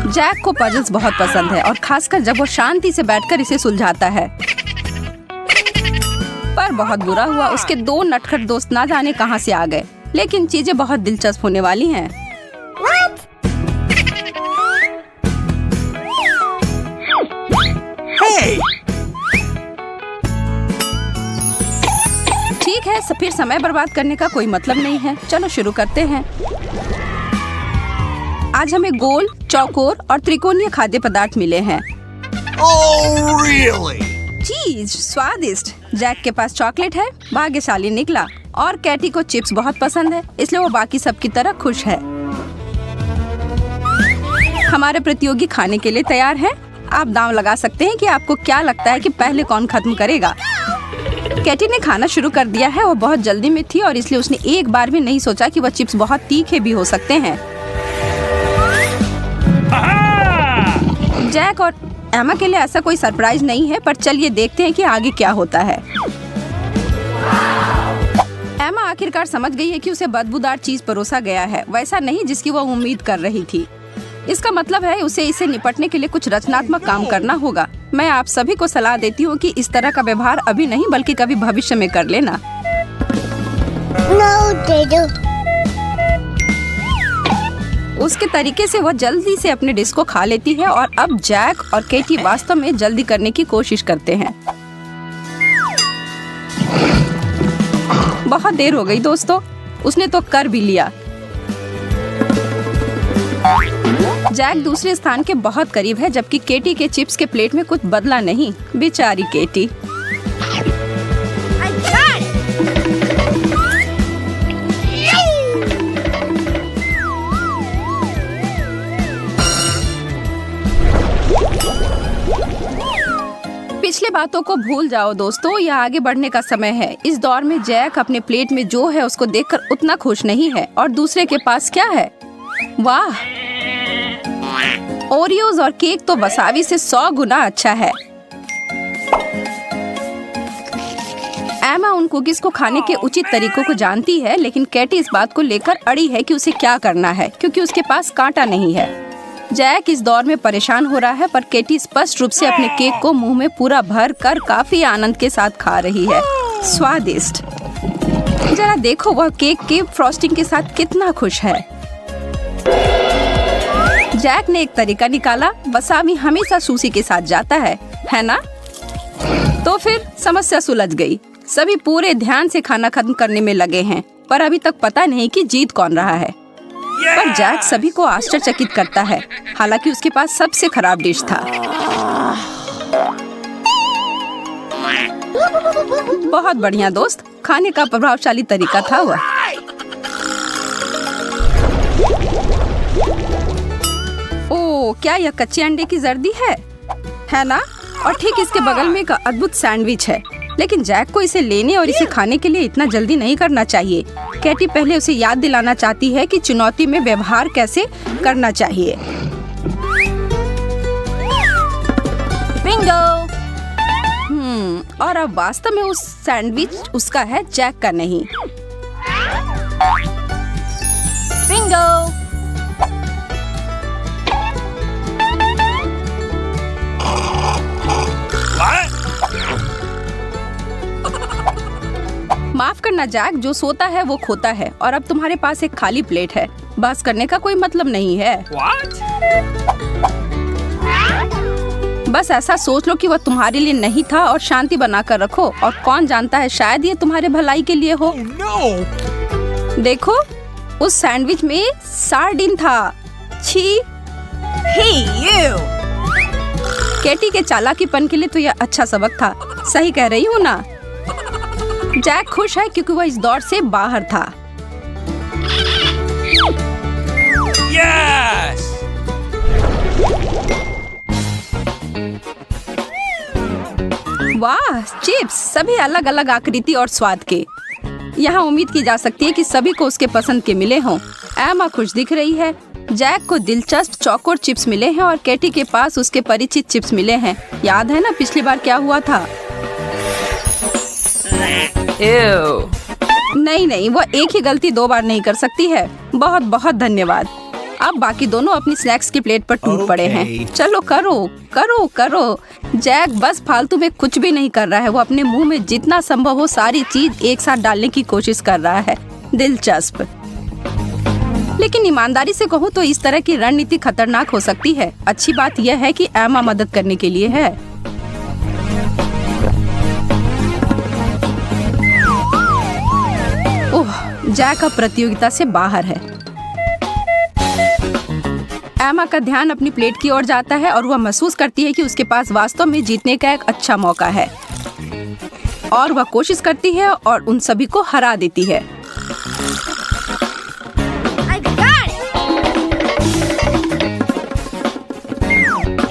Jack को puzzles बहुत पसंद है और खासकर जब वो शांति से बैठकर इसे सुलझाता है। पर बहुत बुरा हुआ, उसके 2 नटखट दोस्त ना जाने कहां से आ गए। लेकिन चीजें बहुत दिलचस्प होने वाली हैं। Hey! ठीक है, फिर समय बर्बाद करने का कोई मतलब नहीं है। चलो शुरू करते हैं। आज हमें गोल, चौकोर और त्रिकोणीय खाद्य पदार्थ मिले हैं। Oh, really? चीज स्वादिष्ट। जैक के पास चॉकलेट है, भाग्यशाली निकला। और कैटी को चिप्स बहुत पसंद है, इसलिए वो बाकी सब की तरह खुश है। हमारे प्रतियोगी खाने के लिए तैयार हैं। आप दांव लगा सकते हैं कि आपको क्या लगता है कि पहले कौन खत्म करेगा। कैटी ने खाना शुरू कर दिया है। वो बहुत जल्दी में थी और इसलिए उसने एक बार भी नहीं सोचा कि वह चिप्स बहुत तीखे भी हो सकते हैं। जैक और एमा के लिए ऐसा कोई सरप्राइज नहीं है, पर चलिए देखते हैं कि आगे क्या होता है। एमा आखिरकार समझ गई है कि उसे बदबूदार चीज परोसा गया है, वैसा नहीं जिसकी वो उम्मीद कर रही थी। इसका मतलब है उसे इसे निपटने के लिए कुछ रचनात्मक काम करना होगा। मैं आप सभी को सलाह देती हूँ कि इस तरह का व्यवहार अभी नहीं बल्कि कभी भविष्य में कर लेना। उसके तरीके से वह जल्दी से अपने डिश को खा लेती है और अब जैक और केटी वास्तव में जल्दी करने की कोशिश करते हैं। बहुत देर हो गई दोस्तों, उसने तो कर भी लिया। जैक दूसरे स्थान के बहुत करीब है, जबकि केटी के चिप्स के प्लेट में कुछ बदला नहीं। बेचारी केटी। पिछले बातों को भूल जाओ दोस्तों, यह आगे बढ़ने का समय है। इस दौर में जैक अपने प्लेट में जो है उसको देखकर उतना खुश नहीं है और दूसरे के पास क्या है। वाह, ओरियोज और केक तो वसाबी से 100 गुना अच्छा है। एमा उन कुकीज को खाने के उचित तरीकों को जानती है, लेकिन कैटी इस बात को लेकर अड़ी है कि उसे क्या करना है क्योंकि उसके पास कांटा नहीं है। जैक इस दौर में परेशान हो रहा है, पर केटी स्पष्ट रूप से अपने केक को मुंह में पूरा भर कर काफी आनंद के साथ खा रही है। स्वादिष्ट। जरा देखो वह केक के फ्रॉस्टिंग के साथ कितना खुश है। जैक ने एक तरीका निकाला। वसाबी हमेशा सुशी के साथ जाता है ना? तो फिर समस्या सुलझ गई। सभी पूरे ध्यान से खाना खत्म करने में लगे हैं, पर अभी तक पता नहीं कि जीत कौन रहा है। पर जैक सभी को आश्चर्यचकित करता है, हालांकि उसके पास सबसे खराब डिश था। बहुत बढ़िया दोस्त, खाने का प्रभावशाली तरीका था वह। ओह, क्या यह कच्चे अंडे की जर्दी है ना? और ठीक इसके बगल में एक अद्भुत सैंडविच है, लेकिन जैक को इसे लेने और इसे खाने के लिए इतना जल्दी नहीं करना चाहिए। कैटी पहले उसे याद दिलाना चाहती है कि चुनौती में व्यवहार कैसे करना चाहिए। बिंगो। और अब वास्तव में उस सैंडविच उसका है, जैक का नहीं। बिंगो। माफ करना जैक, जो सोता है वो खोता है और अब तुम्हारे पास एक खाली प्लेट है। बस करने का कोई मतलब नहीं है। बस ऐसा सोच लो कि वह तुम्हारे लिए नहीं था और शांति बनाकर रखो, और कौन जानता है शायद ये तुम्हारे भलाई के लिए हो। देखो, उस सैंडविच में सार्डिन था। छी। केटी के चालाकीपन के लिए तो यह अच्छा सबक था। सही कह रही हूँ ना? जैक खुश है क्योंकि वह इस दौर से बाहर था। Yes! वाह, चिप्स सभी अलग अलग आकृति और स्वाद के। यहाँ उम्मीद की जा सकती है कि सभी को उसके पसंद के मिले हों। एमा खुश दिख रही है। जैक को दिलचस्प चौकोर चिप्स मिले हैं और केटी के पास उसके परिचित चिप्स मिले हैं। याद है ना पिछली बार क्या हुआ था? नहीं नहीं, वो एक ही गलती 2 बार नहीं कर सकती है। बहुत बहुत धन्यवाद। अब बाकी दोनों अपनी स्नैक्स की प्लेट पर टूट पड़े हैं। चलो करो करो करो। जैक बस फालतू में कुछ भी नहीं कर रहा है, वो अपने मुंह में जितना संभव हो सारी चीज एक साथ डालने की कोशिश कर रहा है। दिलचस्प। लेकिन ईमानदारी से कहूँ तो इस तरह की रणनीति खतरनाक हो सकती है। अच्छी बात यह है कि एमा मदद करने के लिए है। ओह, जैक अब प्रतियोगिता से बाहर है। एमा का ध्यान अपनी प्लेट की ओर जाता है और वह महसूस करती है कि उसके पास वास्तव में जीतने का एक अच्छा मौका है और वह कोशिश करती है और उन सभी को हरा देती है।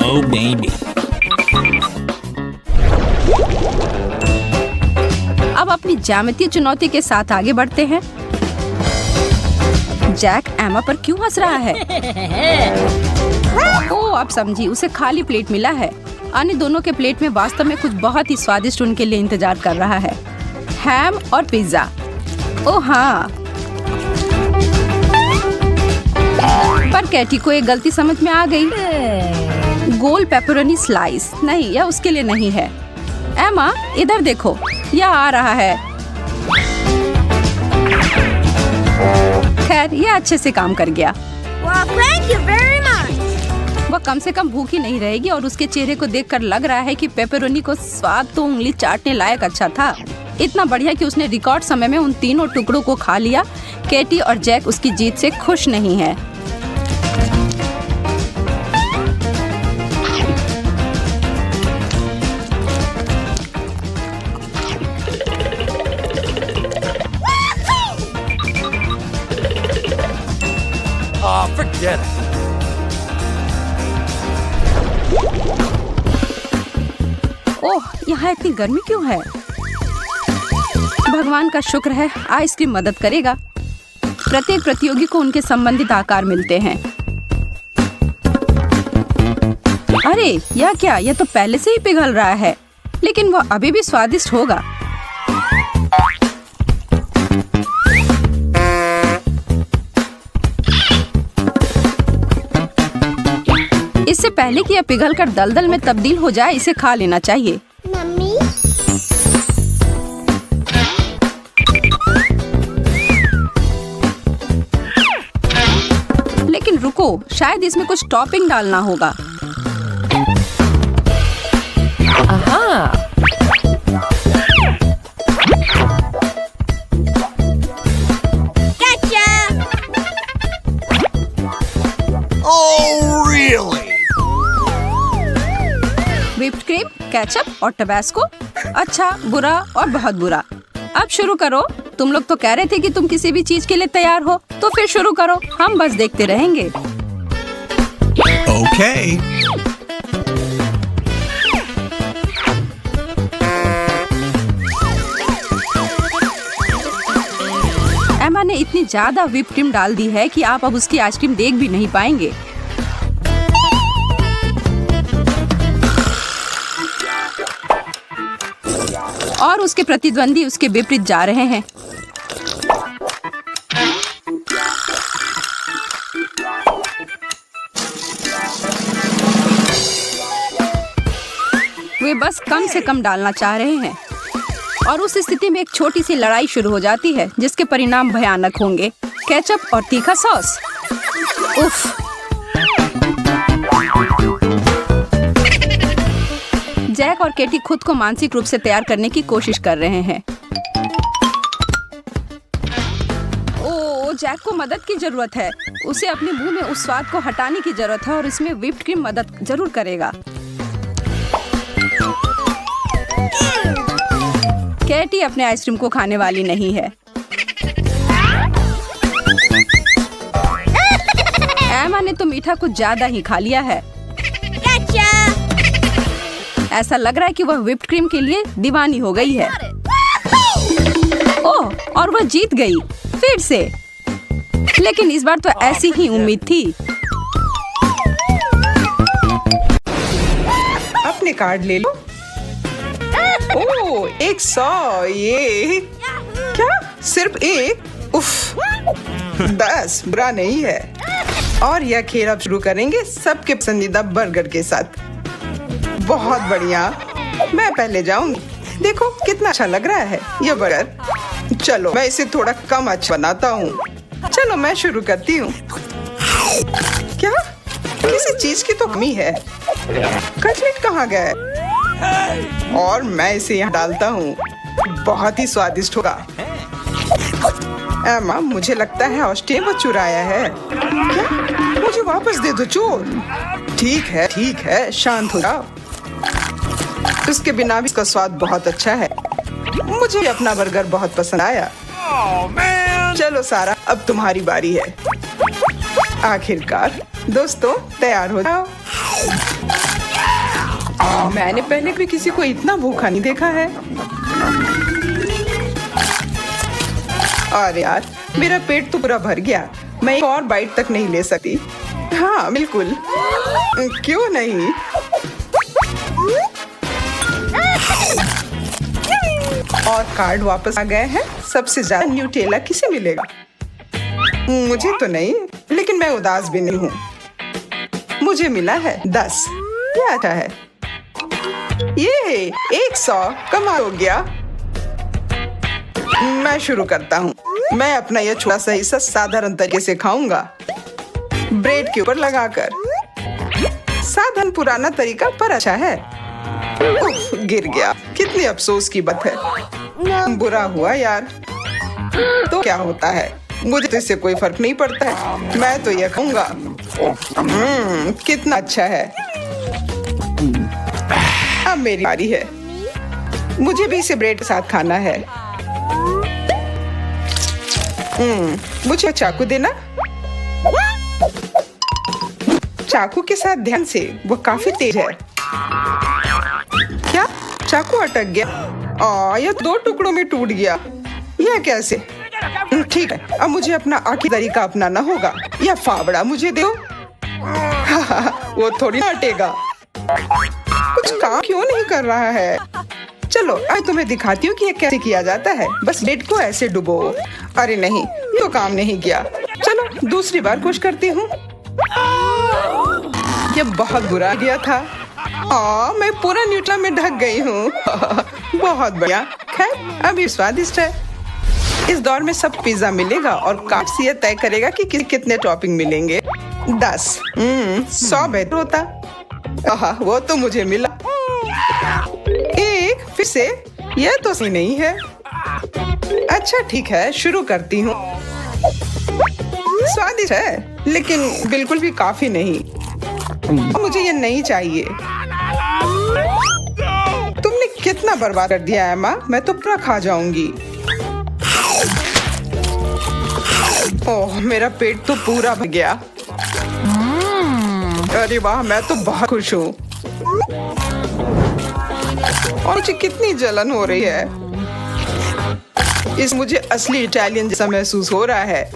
Oh, baby. अब अपनी ज्यामितीय चुनौती के साथ आगे बढ़ते हैं। जैक एमा पर क्यों हंस रहा है? ओह, अब समझी, उसे खाली प्लेट मिला है। अन्य दोनों के प्लेट में वास्तव में कुछ बहुत ही स्वादिष्ट उनके लिए इंतजार कर रहा है। हैम और पिज्जा। ओह हाँ, पर कैटी को एक गलती समझ में आ गई। गोल पेपरोनी स्लाइस नहीं, यह उसके लिए नहीं है। एमा इधर देखो, यह आ रहा है। खैर, यह अच्छे से काम कर गया। Well, thank you very much. वह कम से कम भूखी नहीं रहेगी और उसके चेहरे को देखकर लग रहा है कि पेपरोनी को स्वाद तो उंगली चाटने लायक अच्छा था। इतना बढ़िया कि उसने रिकॉर्ड समय में उन तीनों टुकड़ों को खा लिया। कैटी और जैक उसकी जीत से खुश नहीं है। Forget it. ओह, यहाँ इतनी गर्मी क्यों है? भगवान का शुक्र है, आइसक्रीम मदद करेगा। प्रत्येक प्रतियोगी को उनके संबंधित आकार मिलते हैं। अरे यह क्या? यह तो पहले से ही पिघल रहा है, लेकिन वह अभी भी स्वादिष्ट होगा। इससे पहले कि यह पिघलकर दलदल में तब्दील हो जाए, इसे खा लेना चाहिए। मम्मी, लेकिन रुको, शायद इसमें कुछ टॉपिंग डालना होगा। gotcha. Oh, really? Whipped cream, ketchup और टबास्को। अच्छा, बुरा और बहुत बुरा। अब शुरू करो। तुम लोग तो कह रहे थे कि तुम किसी भी चीज के लिए तैयार हो, तो फिर शुरू करो। हम बस देखते रहेंगे। Okay. एमा ने इतनी ज्यादा व्हिप क्रीम डाल दी है कि आप अब उसकी आइसक्रीम देख भी नहीं पाएंगे। और उसके प्रतिद्वंदी उसके विपरीत जा रहे हैं। वे बस कम से कम डालना चाह रहे हैं और उस स्थिति में एक छोटी सी लड़ाई शुरू हो जाती है जिसके परिणाम भयानक होंगे। केचप और तीखा सॉस। उफ। जैक और केटी खुद को मानसिक रूप से तैयार करने की कोशिश कर रहे हैं। ओह, जैक को मदद की जरूरत है। उसे अपने मुंह में उस स्वाद को हटाने की जरूरत है और इसमें व्हिप्ड क्रीम मदद जरूर करेगा। केटी अपने आइसक्रीम को खाने वाली नहीं है। एमा ने तो मीठा कुछ ज्यादा ही खा लिया है। Gotcha. ऐसा लग रहा है कि वह व्हिप्ड क्रीम के लिए दीवानी हो गई है। ओह, और वह जीत गई फिर से। लेकिन इस बार तो ऐसी ही उम्मीद थी। अपने कार्ड ले लो। ओह, 100। ये क्या? सिर्फ एक? उफ, 10 बुरा नहीं है। और यह खेल अब शुरू करेंगे सबके पसंदीदा बर्गर के साथ। बहुत बढ़िया, मैं पहले जाऊंगी। देखो कितना अच्छा लग रहा है यह बर्गर। चलो मैं इसे थोड़ा कम अच्छा बनाता हूँ। चलो मैं शुरू करती हूँ। क्या किसी चीज की तो कमी है? कटलेट कहाँ गए? और मैं इसे यहाँ डालता हूँ। बहुत ही स्वादिष्ट होगा। एमा, मुझे लगता है ऑस्ट्रेलिया में चुराया है। क्या? मुझे वापस दे दो चोर। ठीक है, शांत हो जाओ। इसके बिना भी इसका स्वाद बहुत अच्छा है। मुझे भी अपना बर्गर बहुत पसंद आया। चलो सारा, अब तुम्हारी बारी है। आखिरकार दोस्तों, तैयार हो जाओ। मैंने पहले भी किसी को इतना भूखा नहीं देखा है। अरे यार, मेरा पेट तो पूरा भर गया। मैं एक और बाइट तक नहीं ले सकती। हाँ बिल्कुल, क्यों नहीं। और कार्ड वापस आ गए हैं। सबसे ज्यादा न्यूटेला किसे मिलेगा? मुझे तो नहीं, लेकिन मैं उदास भी नहीं हूँ। मुझे मिला है 10। ये अच्छा है। ये 100 कमाल हो गया। मैं शुरू करता हूँ। मैं अपना यह छोटा सा हिस्सा साधारण तरीके से खाऊंगा, ब्रेड के ऊपर लगाकर। साधारण पुराना तरीका पर अच्छा है। उफ, गिर गया। कितनी अफसोस की बात है। बुरा हुआ यार। तो क्या होता है, मुझे तो इससे कोई फर्क नहीं पड़ता है। मैं तो यह खाऊंगा। कितना अच्छा है। अब मेरी बारी है। मुझे भी इसे ब्रेड के साथ खाना है। मुझे चाकू देना। चाकू के साथ ध्यान से, वो काफी तेज है। क्या? चाकू अटक गया। यह 2 टुकड़ों में टूट गया। यह कैसे? ठीक है, अब मुझे अपना आखिरी तरीका अपनाना होगा। यह फावड़ा मुझे दो। वो थोड़ी ना हटेगा। कुछ काम क्यों नहीं कर रहा है? चलो आज तुम्हें दिखाती हूँ कि ये कैसे किया जाता है। बस ब्रेड को ऐसे डुबो। अरे नहीं, ये काम नहीं किया। चलो दूसरी बार कोशिश करती हूँ। ये बहुत बुरा गया था। मैं पूरा न्यूट्रा में ढक गई हूँ। बहुत बढ़िया। खैर, अभी स्वादिष्ट है। इस दौर में सब पिज्जा मिलेगा और कार्ड से यह तय करेगा कि कितने टॉपिंग मिलेंगे। 10। 100 बेहतर होता। वो तो मुझे मिला। एक फिर से, यह तो सही नहीं है। अच्छा ठीक है, शुरू करती हूँ। स्वादिष्ट है, लेकिन बिल्कुल भी काफी नहीं। मुझे ये नहीं चाहिए। तुमने कितना बर्बाद कर दिया है माँ। मैं तो पूरा खा जाऊंगी। ओह, मेरा पेट तो पूरा भर गया। अरे वाह, मैं तो बहुत खुश हूँ। और मुझे कितनी जलन हो रही है। इस मुझे असली इटालियन जैसा महसूस हो रहा है।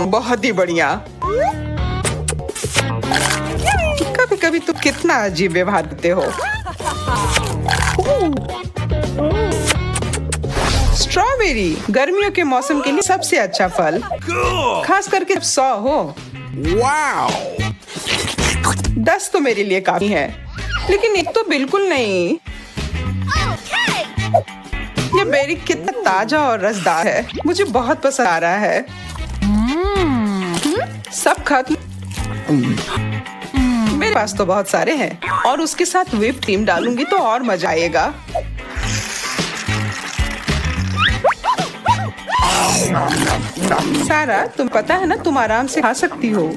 बहुत ही बढ़िया। कभी कभी तुम कितना अजीब व्यवहार करते हो। स्ट्रॉबेरी गर्मियों के मौसम के लिए सबसे अच्छा फल, खास करके जब 100 हो। Wow! 10 तो मेरे लिए काफी है, लेकिन एक तो बिल्कुल नहीं। ये बेरी कितना ताजा और रसदार है। मुझे बहुत पसंद आ रहा है। सब खत्म। मेरे पास तो बहुत सारे हैं और उसके साथ व्हिप क्रीम डालूंगी तो और मजा आएगा। सारा, तुम पता है ना, तुम आराम से खा सकती हो।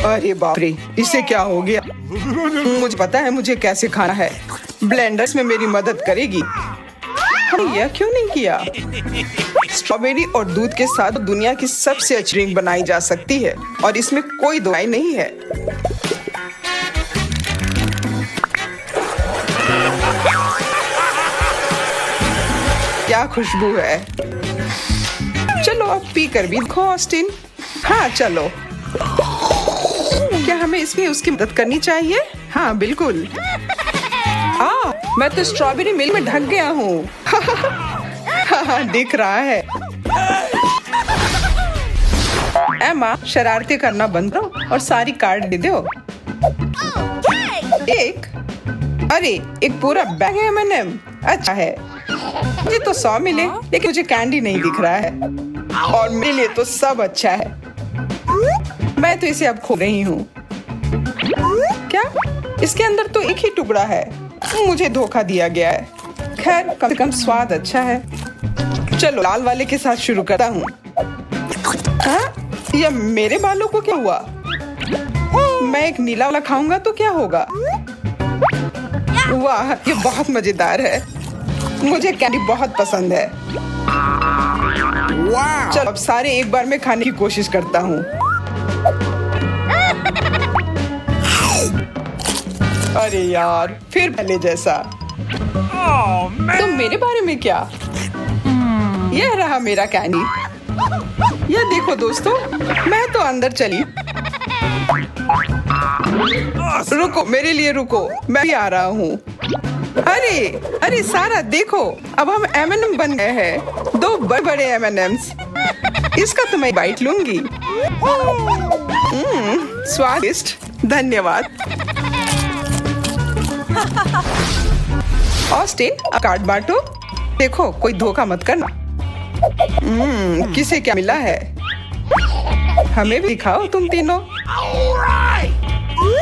अरे बाप रे, इसे क्या हो गया? मुझे पता है मुझे कैसे खाना है। ब्लेंडर्स में मेरी मदद करेगी। यह क्यों नहीं किया? स्ट्रॉबेरी और दूध के साथ दुनिया की सबसे अच्छी ड्रिंक बनाई जा सकती है और इसमें कोई दो राय नहीं है। क्या खुशबू है। चलो अब पी कर भी देखो ऑस्टिन। हाँ चलो। क्या हमें इसमें उसकी मदद करनी चाहिए? हाँ बिल्कुल। मैं तो स्ट्रॉबेरी मिल्क में ढक गया हूँ। हाँ, दिख रहा है। एमा, शरारती करना बंद करो और सारी कार्ड दे दो। एक? अरे, एक पूरा बैग है M&M। अच्छा है। मुझे तो 100 मिले, लेकिन मुझे कैंडी नहीं दिख रहा है। और मेरे लिए तो सब अच्छा है। मैं तो इसे अब खो रही हूँ। क्या? इसके अंदर तो एक ही टुकड़ा है। मुझे धोखा दिया गया है। खैर, कम से कम स्वाद अच्छा है। चलो लाल वाले के साथ शुरू करता हूँ। हाँ? ये मेरे बालों को क्या हुआ? मैं एक नीला वाला खाऊंगा तो क्या होगा? वाह, ये बहुत मजेदार है। मुझे कैंडी बहुत पसंद है। चलो अब सारे एक बार में खाने की कोशिश करता हूँ। अरे यार, फिर पहले जैसा। तो मेरे बारे में क्या? यह रहा मेरा कैंडी। यह देखो दोस्तों, मैं तो अंदर चली। रुको, मेरे लिए रुको, मैं भी आ रहा हूँ। अरे सारा देखो, अब हम M&M बन गए हैं। 2 बड़े M&Ms। इसका तो मैं बाइट लूंगी। स्वादिष्ट, धन्यवाद। ऑस्टिन, अब कार्ड बांटो। देखो, कोई धोखा मत करना। किसे क्या मिला है? हमें भी दिखाओ तुम तीनों।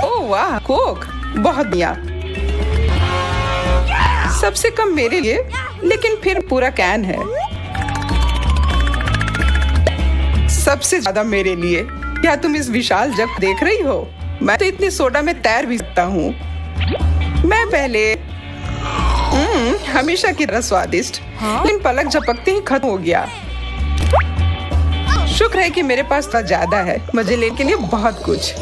ओह वाह, कोक, बहुत बढ़िया। सबसे कम मेरे लिए, लेकिन फिर पूरा कैन है। सबसे ज्यादा मेरे लिए। क्या तुम इस विशाल जग देख रही हो? मैं तो इतनी सोडा में तैर भी सकता हूँ। मैं पहले हमेशा की तरह स्वादिष्ट, लेकिन पलक झपकते ही खत्म हो गया। शुक्र है कि मेरे पास तो ज्यादा है, मजे लेने के लिए बहुत कुछ।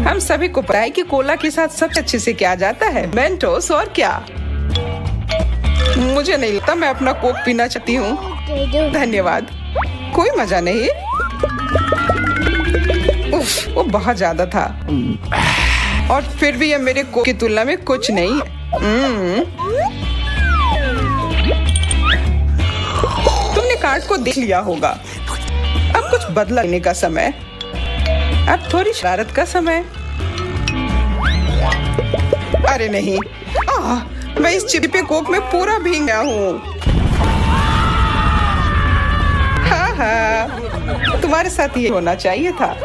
हम सभी को पता है कि कोला के साथ सबसे अच्छे से क्या जाता है, मेंटोस। और क्या? मुझे नहीं लगता मैं अपना कोक पीना चाहती हूँ। धन्यवाद। कोई मजा नहीं। उफ, वो बहुत ज्यादा था। और फिर भी यह मेरे कोक की तुलना में कुछ नहीं है। तुमने कार्ड को देख लिया होगा। अब कुछ बदला लेने का समय। अब थोड़ी शरारत का समय। अरे नहीं, मैं इस चिपे कोक में पूरा भीग गया हूँ। हाँ, तुम्हारे साथ ये होना चाहिए था।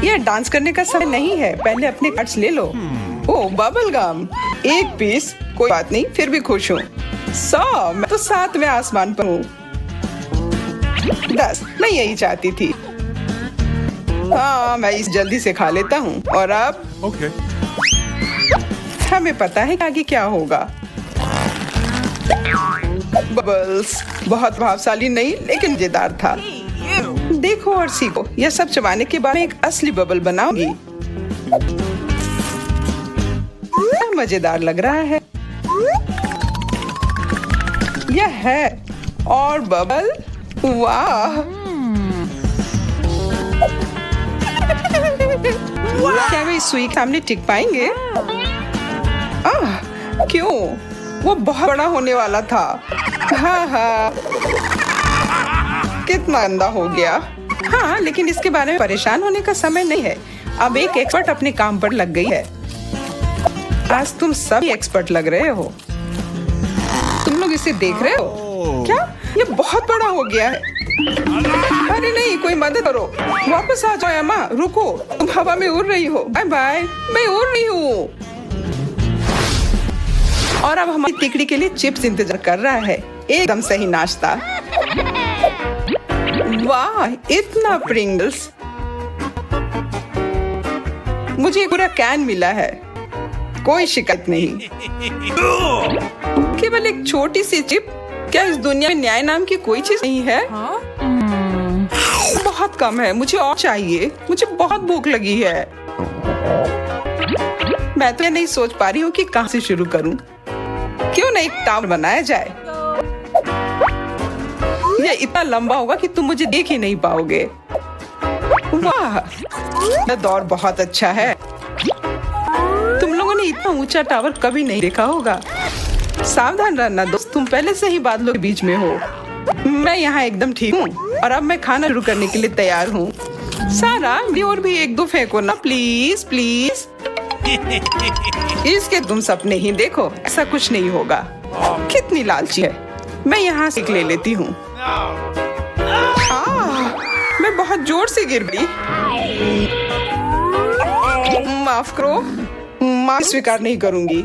यह डांस करने का समय नहीं है। पहले अपने कार्ड्स ले लो। ओह, बबल गम, 1 पीस। कोई बात नहीं, फिर भी खुश हूँ। 100, मैं तो 7वें आसमान पर हूँ। 10, मैं यही चाहती थी। हाँ, मैं इस जल्दी से खा लेता हूँ। और अब Okay. हमें पता है कि आगे क्या होगा। बबल्स बहुत प्रभावशाली नहीं, लेकिन मजेदार था। देखो और सीखो। यह सब चबाने के बाद मैं एक असली बबल बनाऊंगी। मजेदार लग रहा है। यह है और बबल। वाह, क्या वे इस सुई के सामने टिक पाएंगे? क्यों? वो बहुत बड़ा होने वाला था। हाँ, कितना गंदा हो गया। हाँ, लेकिन इसके बारे में परेशान होने का समय नहीं है। अब एक एक्सपर्ट अपने काम पर लग गई है। आज तुम सब एक्सपर्ट लग रहे हो। तुम लोग इसे देख रहे हो क्या? ये बहुत बड़ा हो गया है। अरे नहीं, कोई मदद करो। वापस आ जाओ एमा। रुको, तुम हवा में उड़ रही हो। बाय बाय, मैं उड़ रही हूँ। और अब हमारी तिकड़ी के लिए चिप्स इंतजार कर रहा है। एकदम सही नाश्ता। वाह, इतना प्रिंगल्स। मुझे पूरा कैन मिला है। कोई शिकायत नहीं। केवल एक छोटी सी चिप। क्या इस दुनिया में न्याय नाम की कोई चीज नहीं है? बहुत कम है, मुझे और चाहिए। मुझे बहुत भूख लगी है। मैं तो नहीं सोच पा रही हूँ कि कहाँ से शुरू करूँ। क्यों ना एक टावर बनाया जाए? यह इतना लंबा होगा कि तुम मुझे देख ही नहीं पाओगे। वाह, यह दौर बहुत अच्छा है। तुम लोगों ने इतना ऊंचा टावर कभी नहीं देखा होगा। सावधान रहना दोस्त, तुम पहले से ही बादलों के बीच में हो। मैं यहाँ एकदम ठीक हूँ और अब मैं खाना शुरू करने के लिए तैयार हूँ। सारा और भी एक दो फेंको ना प्लीज प्लीज। इसके तुम सपने ही देखो, ऐसा कुछ नहीं होगा। कितनी लालची है। मैं यहाँ से ले लेती हूँ। मैं बहुत जोर से गिर गई। माफ करो, माफ स्वीकार नहीं करूंगी।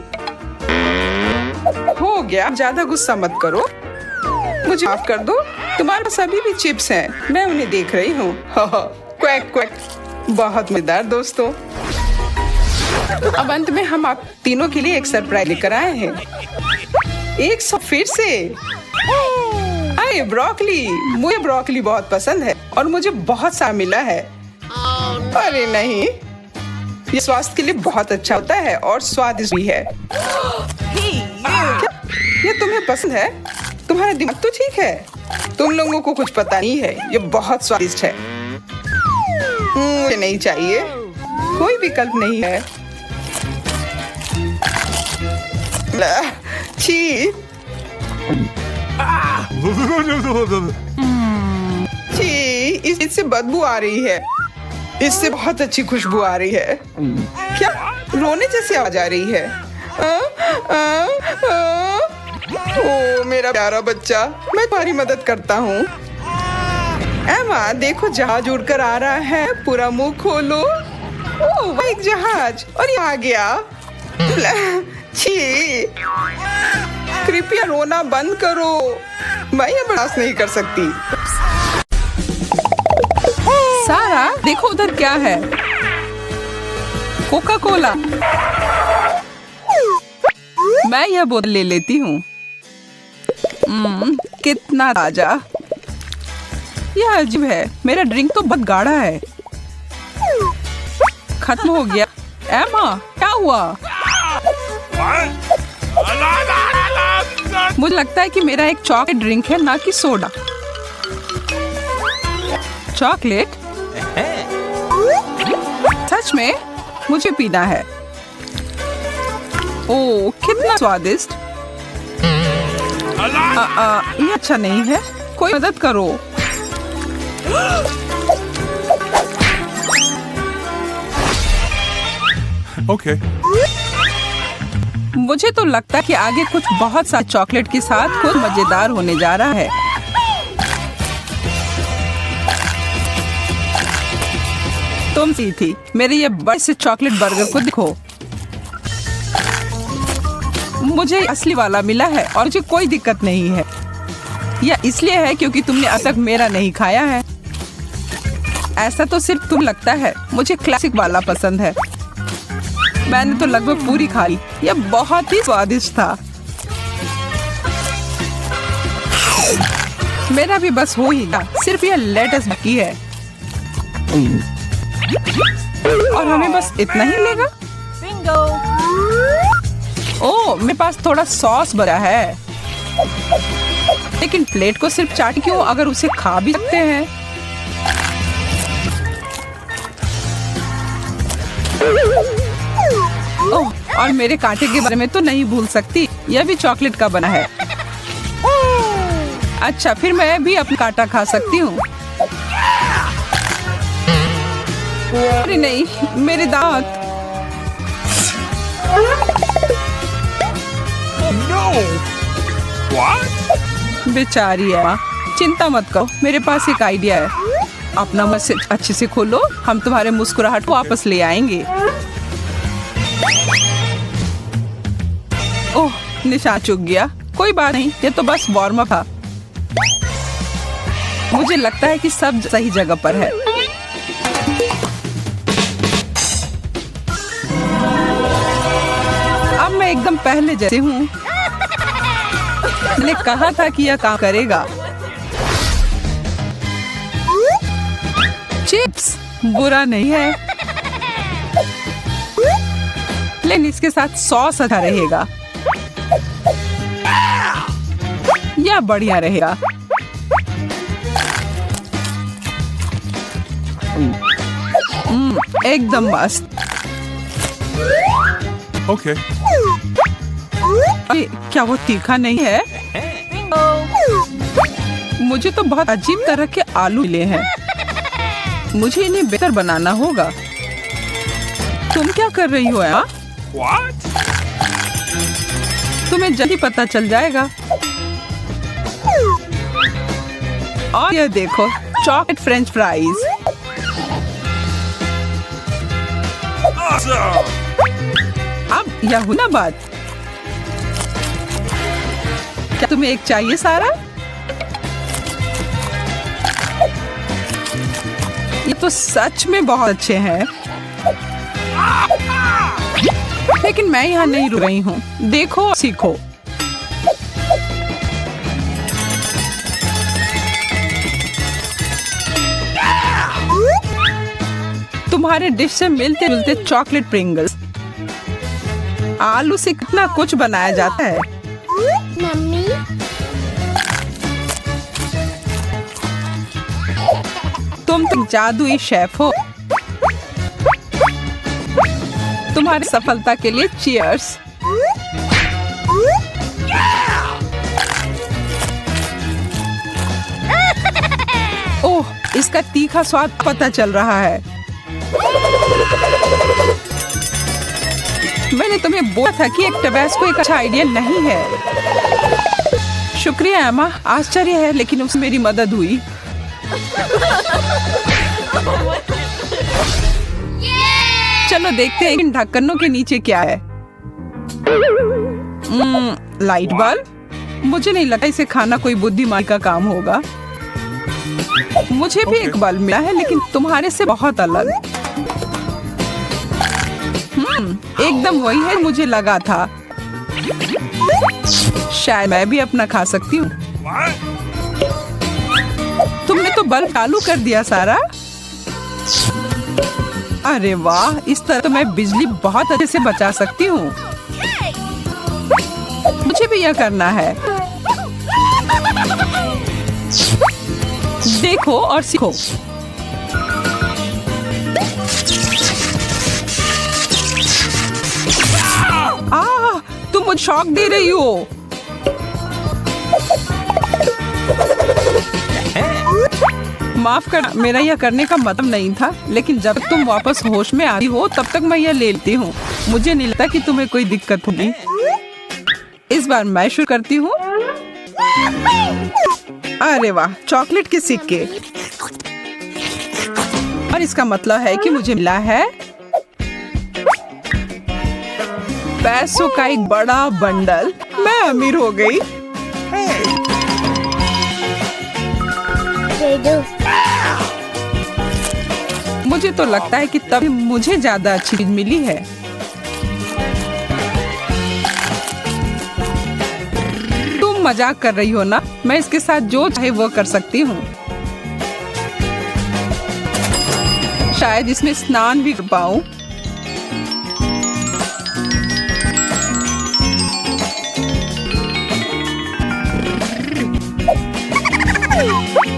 हो गया, ज्यादा गुस्सा मत करो। मुझे माफ कर दो। तुम्हारे पास अभी भी चिप्स हैं, मैं उन्हें देख रही हूँ। Quack quack. बहुत मजेदार दोस्तों। अब अंत में हम आप तीनों के लिए एक सरप्राइज लेकर आए हैं। 100 फिर से। अरे ब्रोकली, मुझे ब्रोकली बहुत पसंद है और मुझे बहुत सारा मिला है। अरे नहीं, ये स्वास्थ्य के लिए बहुत अच्छा होता है और स्वादिष्ट भी है। क्या ये तुम्हें पसंद है? तुम्हारा दिमाग तो ठीक है। तुम लोगों को कुछ पता नहीं है, ये बहुत स्वादिष्ट है। मुझे नहीं चाहिए, कोई विकल्प नहीं है। छी छी, इससे बदबू आ रही है। इससे बहुत अच्छी खुशबू आ रही है। क्या रोने जैसी आवाज आ रही है? ओ मेरा प्यारा बच्चा, मैं तुम्हारी मदद करता हूँ। एमा देखो, जहाज उड़कर आ रहा है। पूरा मुंह खोलो। ओह वह एक जहाज, और ये आ गया। छी, कृपया रोना बंद करो। मैं ये बर्दाश्त नहीं कर सकती। सारा देखो उधर क्या है। Coca Cola. मैं यह बोतल ले लेती हूँ। कितना ताजा। यह अजीब है, मेरा ड्रिंक तो बहुत गाढ़ा है। खत्म हो गया। एमा क्या हुआ? मुझे लगता है कि मेरा एक चॉकलेट ड्रिंक है, ना कि सोडा। चॉकलेट? सच में मुझे पीना है। ओह कितना स्वादिष्ट। ये अच्छा नहीं है, कोई मदद करो। ओके। मुझे तो लगता है कि आगे कुछ बहुत सा चॉकलेट के साथ कुछ मजेदार होने जा रहा है। तुम सी थी, मेरे ये बड़े से चॉकलेट बर्गर को देखो। मुझे असली वाला मिला है और मुझे कोई दिक्कत नहीं है। यह इसलिए है क्योंकि तुमने अब तक मेरा नहीं खाया है। ऐसा तो सिर्फ तुम लगता है। मुझे क्लासिक वाला पसंद है। मैंने तो लगभग पूरी खा ली। यह बहुत ही स्वादिष्ट था। मेरा भी बस हो ही गया, सिर्फ यह लेटस बाकी है। और हमें बस इतना ही लेगा। ओह मेरे पास थोड़ा सॉस बचा है, लेकिन प्लेट को सिर्फ चाट क्यों, अगर उसे खा भी सकते हैं। ओह और मेरे कांटे के बारे में तो नहीं भूल सकती, यह भी चॉकलेट का बना है। अच्छा फिर मैं भी अपना कांटा खा सकती हूँ। अरे नहीं, मेरे दांत। No! What? बेचारी है। चिंता मत करो, मेरे पास एक आइडिया है। अपना मुंह अच्छे से खोलो, हम तुम्हारे मुस्कुराहट को वापस ले आएंगे। ओह निशान चूक गया, कोई बात नहीं, ये तो बस वार्म अप था। मुझे लगता है कि सब सही जगह पर है। अब मैं एकदम पहले जैसे हूँ। मैंने कहा था कि यह काम करेगा। चिप्स बुरा नहीं है, लेकिन इसके साथ सॉस अच्छा रहेगा। यह बढ़िया रहेगा। एकदम मस्त। Okay. अरे क्या वो तीखा नहीं है? मुझे तो बहुत अजीब तरह के आलू मिले हैं। मुझे इन्हें बेहतर बनाना होगा। तुम क्या कर रही हो यार? What? तुम्हें जल्दी पता चल जाएगा। और ये देखो, चॉकलेट फ्रेंच फ्राइज। Awesome! अब यह हुई ना बात। क्या तुम्हें एक चाहिए सारा? ये तो सच में बहुत अच्छे हैं। लेकिन मैं यहाँ नहीं रुक रही हूँ। देखो और सीखो। तुम्हारे डिश से मिलते जुलते चॉकलेट प्रिंगल्स। आलू से कितना कुछ बनाया जाता है। Mummy? तुम तो जादुई शेफ हो। तुम्हारी सफलता के लिए चीयर्स। ओह, इसका तीखा स्वाद पता चल रहा है। मैंने तुम्हें बोला था कि एक टबैस्को एक अच्छा आइडिया नहीं है। शुक्रिया एमा, आश्चर्य है लेकिन उसमें मेरी मदद हुई। चलो देखते हैं इन ढक्कनों के नीचे क्या है। Light bulb? मुझे नहीं लगता इसे खाना कोई बुद्धिमान का काम होगा। मुझे भी एक बल्ब मिला है लेकिन तुम्हारे से बहुत अलग। एकदम वही है मुझे लगा था। शायद मैं भी अपना खा सकती हूँ। What? तुमने तो बल्ब चालू कर दिया सारा। अरे वाह, इस तरह तो मैं बिजली बहुत अच्छे से बचा सकती हूँ। मुझे भी यह करना है। देखो और सीखो। तुम मुझे शॉक दे रही हो। माफ कर, मेरा यह करने का मतलब नहीं था, लेकिन जब तुम वापस होश में आती हो तब तक मैं यह ले लेती हूँ। मुझे नहीं लगता कि तुम्हें कोई दिक्कत होगी। इस बार मैं शुरू करती हूँ। अरे वाह, चॉकलेट के सिक्के। और इसका मतलब है कि मुझे मिला है पैसों का एक बड़ा बंडल। मैं अमीर हो गई। They do. मुझे तो लगता है कि तभी मुझे ज्यादा अच्छी चीज मिली है। तुम मजाक कर रही हो ना? मैं इसके साथ जो चाहे वो कर सकती हूँ। शायद इसमें स्नान भी कर पाऊँ।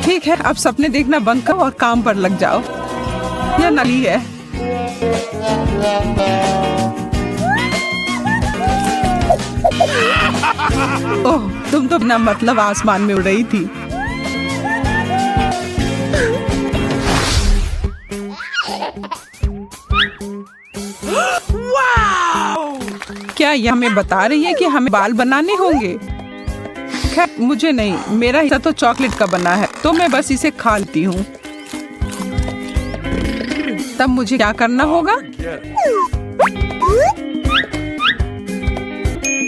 ठीक है, अब सपने देखना बंद करो और काम पर लग जाओ। यह नली है। ओह, तुम तो बिना मतलब आसमान में उड़ रही थी। क्या यह हमें बता रही है कि हमें बाल बनाने होंगे? खैर, मुझे नहीं, मेरा हिस्सा तो चॉकलेट का बना है, तो मैं बस इसे खा लेती हूँ। तब मुझे क्या करना होगा?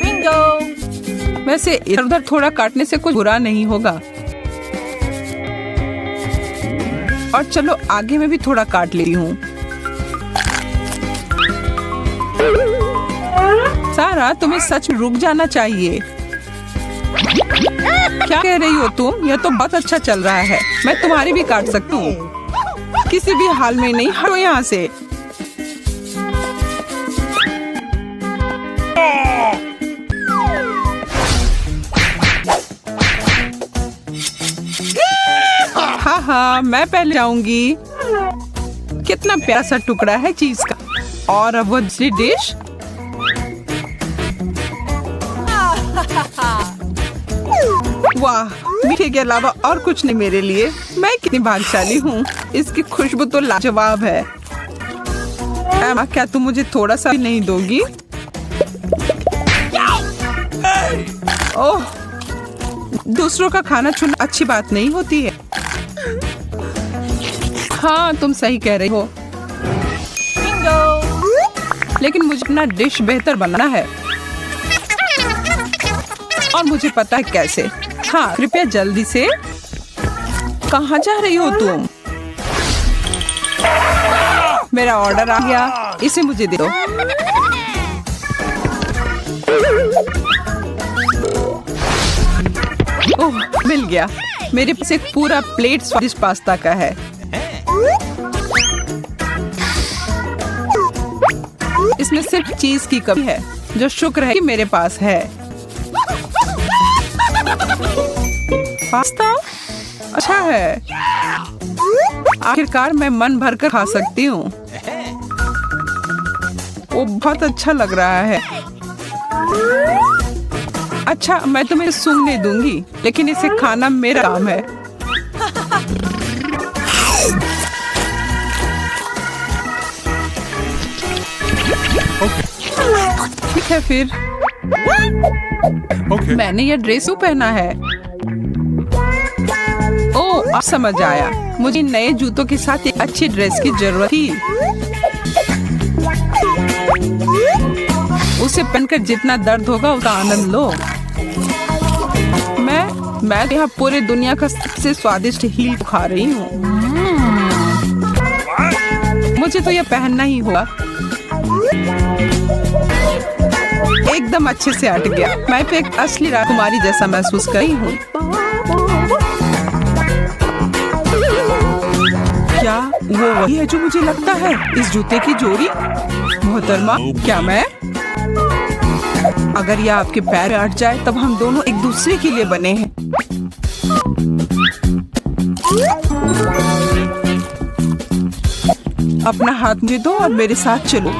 बिंगो! वैसे इधर उधर थोड़ा काटने से कुछ बुरा नहीं होगा। और चलो आगे में भी थोड़ा काट लेती हूँ। सारा, तुम्हें सच में रुक जाना चाहिए। क्या कह रही हो तुम? यह तो बहुत अच्छा चल रहा है। मैं तुम्हारी भी काट सकती हूँ। किसी भी हाल में नहीं, हटो यहाँ से। हाँ हाँ, मैं पहले जाऊंगी। कितना प्यारा सा टुकड़ा है चीज का। और अब वो दूसरी डिश। वाह, मीठे के अलावा और कुछ नहीं मेरे लिए। मैं कितनी भाग्यशाली हूँ। इसकी खुशबू तो लाजवाब है। एमा, क्या तुम मुझे थोड़ा सा भी नहीं दोगी? ओह, दूसरों का खाना छूना अच्छी बात नहीं होती है। हाँ, तुम सही कह रही हो। लेकिन मुझे अपना डिश बेहतर बनाना है और मुझे पता है कैसे। हाँ, कृपया जल्दी से। कहाँ जा रही हो तुम? मेरा ऑर्डर आ गया, इसे मुझे दे दो। ओह, मिल गया। मेरे पास एक पूरा प्लेट स्वादिष्ट पास्ता का है। इसमें सिर्फ चीज की कमी है, जो शुक्र है कि मेरे पास है। पास्ता अच्छा है। आखिरकार मैं मन भर कर खा सकती हूँ। वो बहुत अच्छा लग रहा है। अच्छा, मैं तुम्हें सूंघने दूंगी, लेकिन इसे खाना मेरा काम है। ठीक है फिर। Okay. मैंने ये ड्रेस क्यों पहना है? ओह, अब समझ आया। मुझे नए जूतों के साथ एक अच्छी ड्रेस की जरूरत थी। उसे पहनकर जितना दर्द होगा उसका आनंद लो। मैं यहाँ पूरे दुनिया का सबसे स्वादिष्ट हील खा रही हूँ। मुझे तो यह पहनना ही होगा। एकदम अच्छे से अट गया। मैं तो एक असली राजकुमारी जैसा महसूस कर रही हूँ। क्या वो वही है जो मुझे लगता है? इस जूते की जोड़ी? मोहतरमा, क्या मैं? अगर यह आपके पैर में अट जाए तब हम दोनों एक दूसरे के लिए बने हैं। अपना हाथ मुझे दो और मेरे साथ चलो।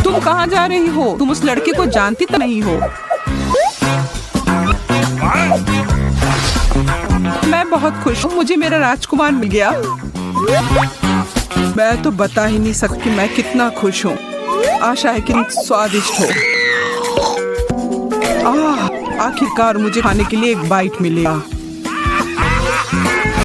तुम कहाँ जा रही हो? तुम उस लड़के को जानती तो नहीं हो? मैं बहुत खुश हूँ, मुझे मेरा राजकुमार मिल गया। मैं तो बता ही नहीं सकती मैं कितना खुश हूँ। आशा है कि स्वादिष्ट हो। आखिरकार मुझे खाने के लिए एक बाइट मिलेगा।